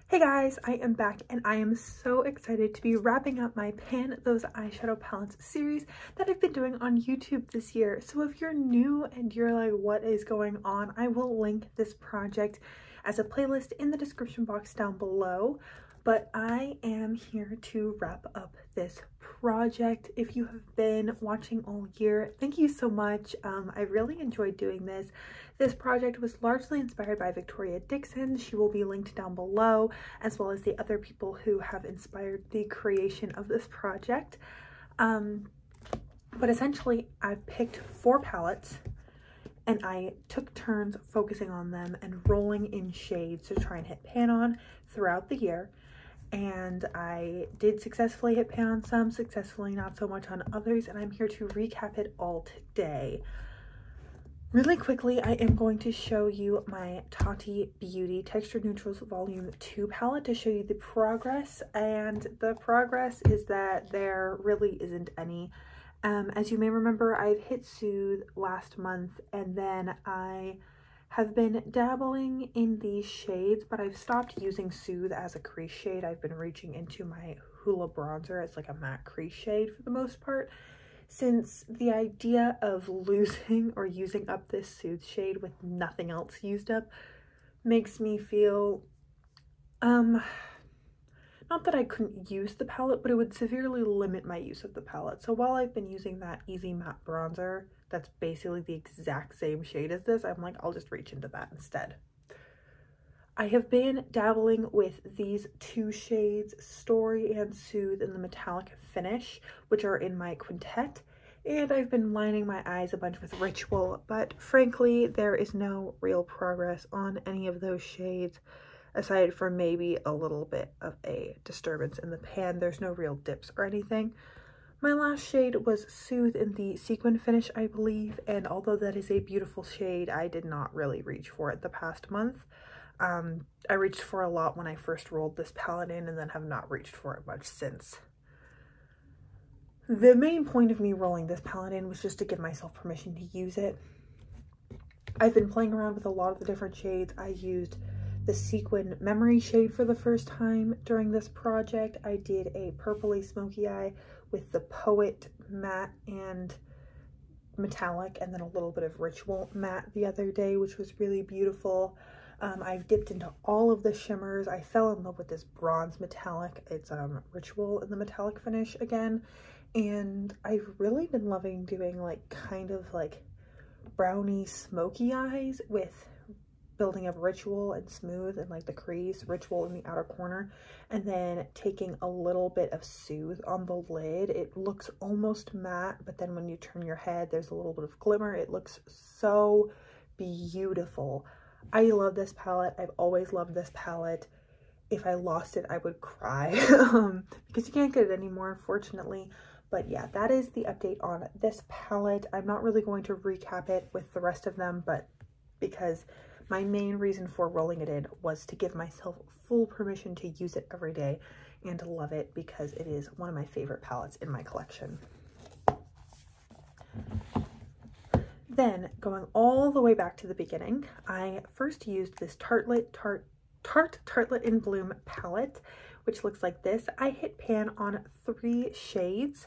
Hey guys, I am back and I am so excited to be wrapping up my Pan Those Eyeshadow Palettes series that I've been doing on YouTube this year. So if you're new and you're like, what is going on? I will link this project as a playlist in the description box down below. But I am here to wrap up this project. If you have been watching all year, thank you so much. I really enjoyed doing this. This project was largely inspired by Victoria Dixon. She will be linked down below, as well as the other people who have inspired the creation of this project. But essentially, I picked 4 palettes and I took turns focusing on them and rolling in shades to try and hit pan on throughout the year. And I did successfully hit pan on some, successfully not so much on others, and I'm here to recap it all today. Really quickly, I am going to show you my Tati Beauty Texture Neutrals Volume 2 palette to show you the progress, and the progress is that there really isn't any. As you may remember, I've hit Soothe last month, and then I have been dabbling in these shades, but I've stopped using Soothe as a crease shade. I've been reaching into my Hoola bronzer as like a matte crease shade for the most part, since the idea of losing or using up this Soothe shade with nothing else used up makes me feel, not that I couldn't use the palette, but it would severely limit my use of the palette. So while I've been using that Easy Matte Bronzer, that's basically the exact same shade as this, I'm like, I'll just reach into that instead. I have been dabbling with these 2 shades, Story and Soothe, in the metallic finish, which are in my quintet. And I've been lining my eyes a bunch with Ritual, but frankly, there is no real progress on any of those shades, aside from maybe a little bit of a disturbance in the pan. There's no real dips or anything. My last shade was Soothe in the sequin finish, I believe, and although that is a beautiful shade, I did not really reach for it the past month. I reached for a lot when I first rolled this palette in and then have not reached for it much since. The main point of me rolling this palette in was just to give myself permission to use it. I've been playing around with a lot of the different shades. I used the sequin memory shade for the first time during this project. I did a purpley smoky eye with the Poet matte and metallic, and then a little bit of Ritual matte the other day, which was really beautiful. I've dipped into all of the shimmers. I fell in love with this bronze metallic. It's Ritual in the metallic finish again, and I've really been loving doing like kind of like brownie smoky eyes with building of Ritual and Smooth and like the crease, Ritual in the outer corner, and then taking a little bit of Soothe on the lid. It looks almost matte, but then when you turn your head, there's a little bit of glimmer. It looks so beautiful. I love this palette. I've always loved this palette. If I lost it, I would cry because you can't get it anymore, unfortunately. But yeah, that is the update on this palette. I'm not really going to recap it with the rest of them, but because my main reason for rolling it in was to give myself full permission to use it every day and to love it, because it is one of my favorite palettes in my collection. Then, going all the way back to the beginning, I first used this Tarte Tartlet in Bloom palette, which looks like this. I hit pan on 3 shades,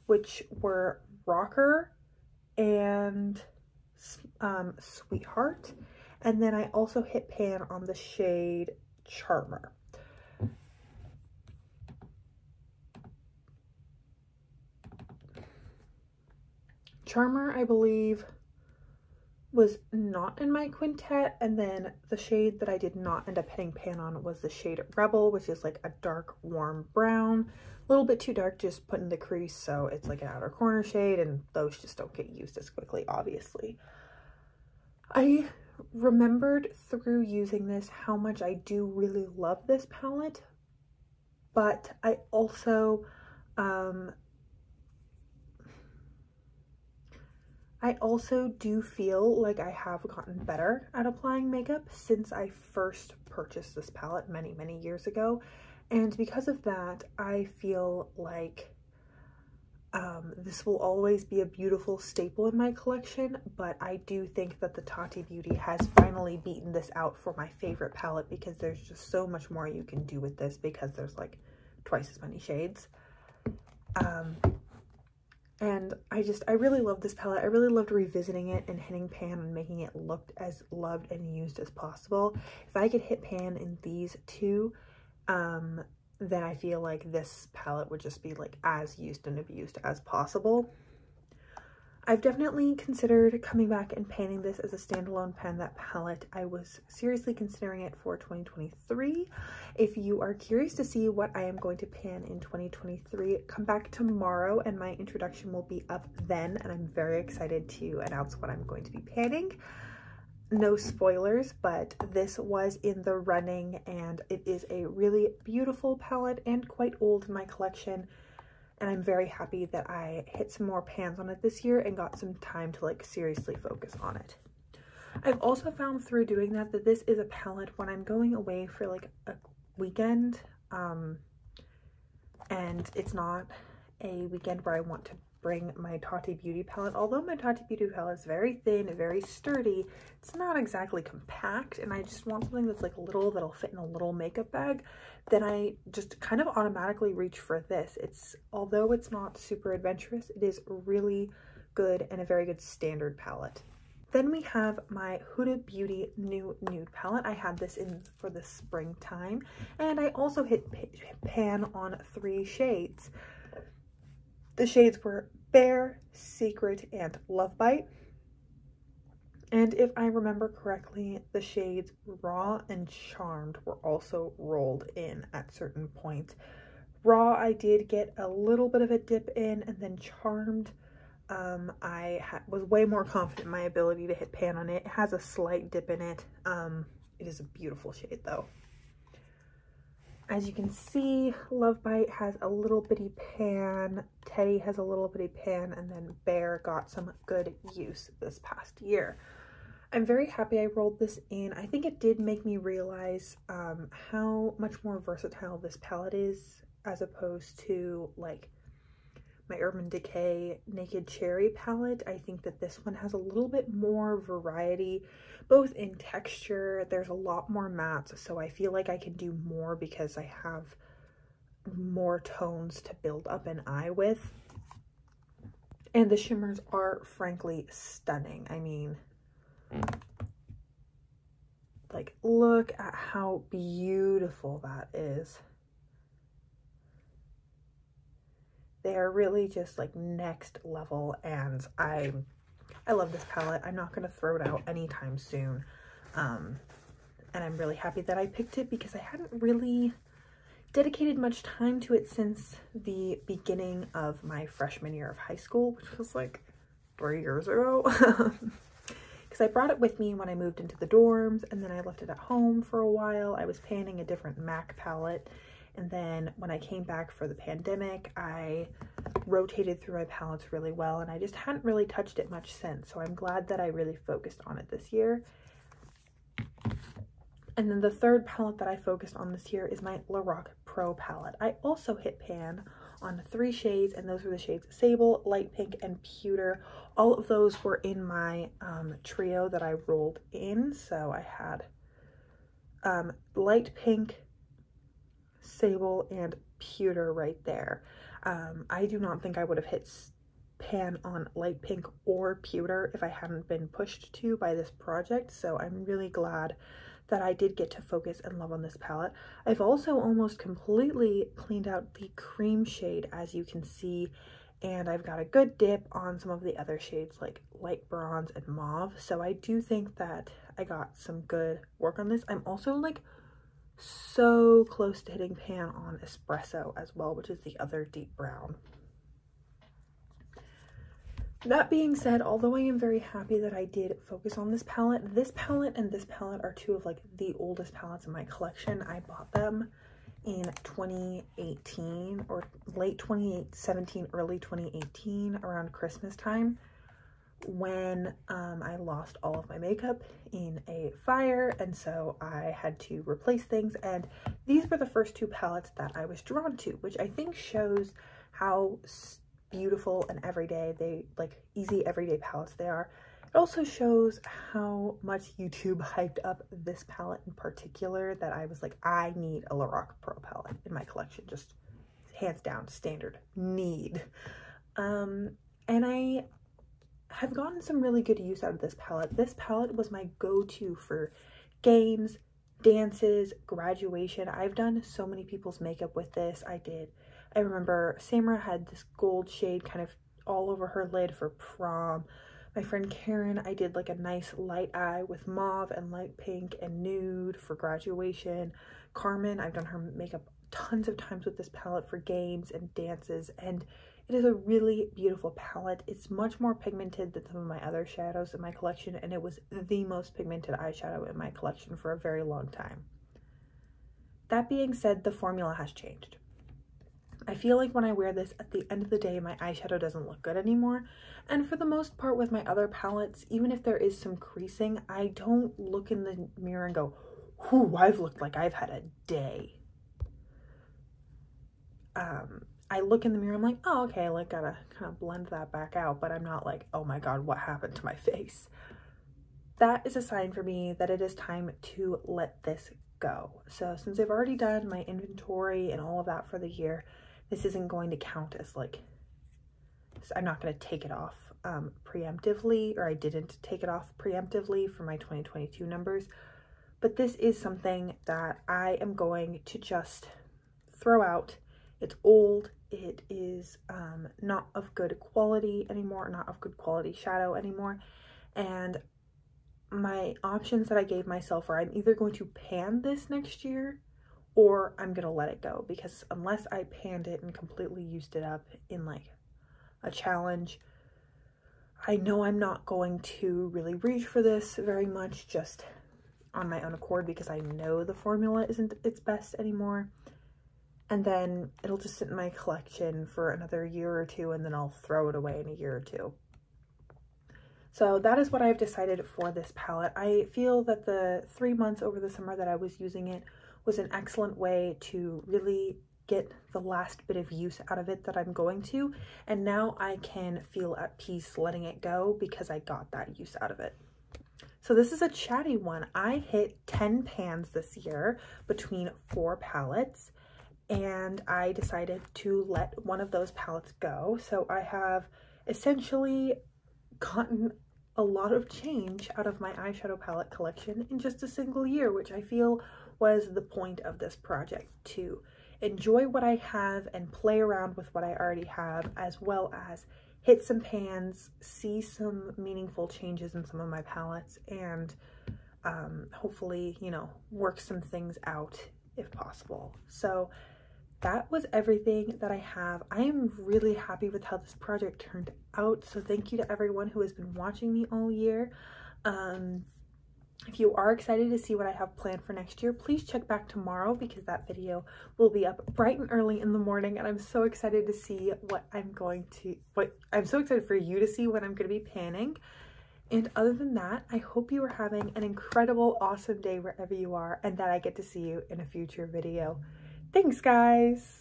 which were Rocker and Sweetheart. And then I also hit pan on the shade Charmer. Charmer, I believe, was not in my quintet, and then the shade that I did not end up hitting pan on was the shade Rebel, which is like a dark warm brown, a little bit too dark, just put in the crease, so it's like an outer corner shade, and those just don't get used as quickly, obviously. I remembered through using this how much I do really love this palette, but I also do feel like I have gotten better at applying makeup since I first purchased this palette many years ago, and because of that I feel like This will always be a beautiful staple in my collection, but I do think that the Tati Beauty has finally beaten this out for my favorite palette, because there's just so much more you can do with this because there's like twice as many shades. And I really love this palette. I really loved revisiting it and hitting pan and making it look as loved and used as possible. If I could hit pan in these two, then I feel like this palette would just be like as used and abused as possible. I've definitely considered coming back and painting this as a standalone pen, that palette. I was seriously considering it for 2023. If you are curious to see what I am going to pan in 2023, come back tomorrow and my introduction will be up then, and I'm very excited to announce what I'm going to be panning. No spoilers, but this was in the running, and it is a really beautiful palette and quite old in my collection. And I'm very happy that I hit some more pans on it this year and got some time to like seriously focus on it. I've also found through doing that this is a palette when I'm going away for like a weekend, and it's not a weekend where I want to bring my Tati Beauty palette. Although my Tati Beauty palette is very thin, very sturdy, it's not exactly compact, and I just want something that's like little, that'll fit in a little makeup bag. Then I just kind of automatically reach for this. Although it's not super adventurous, it is really good and a very good standard palette. Then we have my Huda Beauty New Nude palette. I had this in for the springtime, and I also hit pan on 3 shades. The shades were Bare, Secret, and Love Bite. And if I remember correctly, the shades Raw and Charmed were also rolled in at certain points. Raw, I did get a little bit of a dip in, and then Charmed, I was way more confident in my ability to hit pan on it. It has a slight dip in it. It is a beautiful shade though. As you can see, Love Bite has a little bitty pan, Teddy has a little bitty pan, and then Bear got some good use this past year. I'm very happy I rolled this in. I think it did make me realize how much more versatile this palette is as opposed to like my Urban Decay Naked Cherry palette. I think that this one has a little bit more variety, both in texture. There's a lot more mattes, so I feel like I can do more because I have more tones to build up an eye with. And the shimmers are frankly stunning. I mean, like, look at how beautiful that is. They are really just like next level, and I love this palette. I'm not going to throw it out anytime soon. And I'm really happy that I picked it because I hadn't really dedicated much time to it since the beginning of my freshman year of high school, which was like 3 years ago. Because I brought it with me when I moved into the dorms, and then I left it at home for a while. I was panning a different MAC palette. And then when I came back for the pandemic, I rotated through my palettes really well, and I just hadn't really touched it much since. So I'm glad that I really focused on it this year. And then the third palette that I focused on this year is my Lorac Pro palette. I also hit pan on 3 shades, and those were the shades Sable, Light Pink, and Pewter. All of those were in my trio that I rolled in. So I had Light Pink, Sable, and Pewter right there. I do not think I would have hit pan on Light Pink or Pewter if I hadn't been pushed to by this project, so I'm really glad that I did get to focus and love on this palette. I've also almost completely cleaned out the cream shade, as you can see, and I've got a good dip on some of the other shades like Light Bronze and Mauve, so I do think that I got some good work on this. I'm also like so close to hitting pan on Espresso as well, which is the other deep brown. That being said, although I am very happy that I did focus on this palette and this palette are 2 of like the oldest palettes in my collection. I bought them in 2018 or late 2017, early 2018, around Christmas time, when I lost all of my makeup in a fire, and so I had to replace things, and these were the first 2 palettes that I was drawn to, which I think shows how beautiful and everyday. They like easy everyday palettes they are. It also shows how much YouTube hyped up this palette in particular that I was like, I need a Lorac Pro palette in my collection. Just hands down, standard, need. And I have gotten some really good use out of this palette. This palette was my go-to for games, dances, graduation. I've done so many people's makeup with this. I remember Samara had this gold shade kind of all over her lid for prom. My friend Karen, I did like a nice light eye with mauve and light pink and nude for graduation. Carmen, I've done her makeup tons of times with this palette for games and dances, and it is a really beautiful palette. It's much more pigmented than some of my other shadows in my collection, and it was the most pigmented eyeshadow in my collection for a very long time. That being said, the formula has changed. I feel like when I wear this, at the end of the day, my eyeshadow doesn't look good anymore. And for the most part with my other palettes, even if there is some creasing, I don't look in the mirror and go, whew, I've looked like I've had a day. I look in the mirror, I'm like, oh, okay, like gotta kind of blend that back out, but I'm not like, oh my God, what happened to my face? That is a sign for me that it is time to let this go. So since I've already done my inventory and all of that for the year, this isn't going to count as like, I'm not going to take it off preemptively, or I didn't take it off preemptively for my 2022 numbers, but this is something that I am going to just throw out. It's old, it is not of good quality anymore, not of good quality shadow anymore, and my options that I gave myself are I'm either going to pan this next year or I'm gonna let it go, because unless I panned it and completely used it up in like a challenge, I know I'm not going to really reach for this very much just on my own accord, because I know the formula isn't its best anymore. And then it'll just sit in my collection for another year or two, and then I'll throw it away in a year or two. So that is what I've decided for this palette. I feel that the 3 months over the summer that I was using it was an excellent way to really get the last bit of use out of it that I'm going to. And now I can feel at peace letting it go because I got that use out of it. So this is a chatty one. I hit 10 pans this year between 4 palettes, and I decided to let one of those palettes go. So I have essentially gotten a lot of change out of my eyeshadow palette collection in just a single year, which I feel was the point of this project, to enjoy what I have and play around with what I already have, as well as hit some pans, see some meaningful changes in some of my palettes, and hopefully, you know, work some things out if possible. So that was everything that I have. I am really happy with how this project turned out, so thank you to everyone who has been watching me all year. If you are excited to see what I have planned for next year, please check back tomorrow, because that video will be up bright and early in the morning, and I'm so excited to see I'm so excited for you to see what I'm going to be panning. And other than that, I hope you are having an incredible, awesome day wherever you are, and that I get to see you in a future video. Thanks, guys!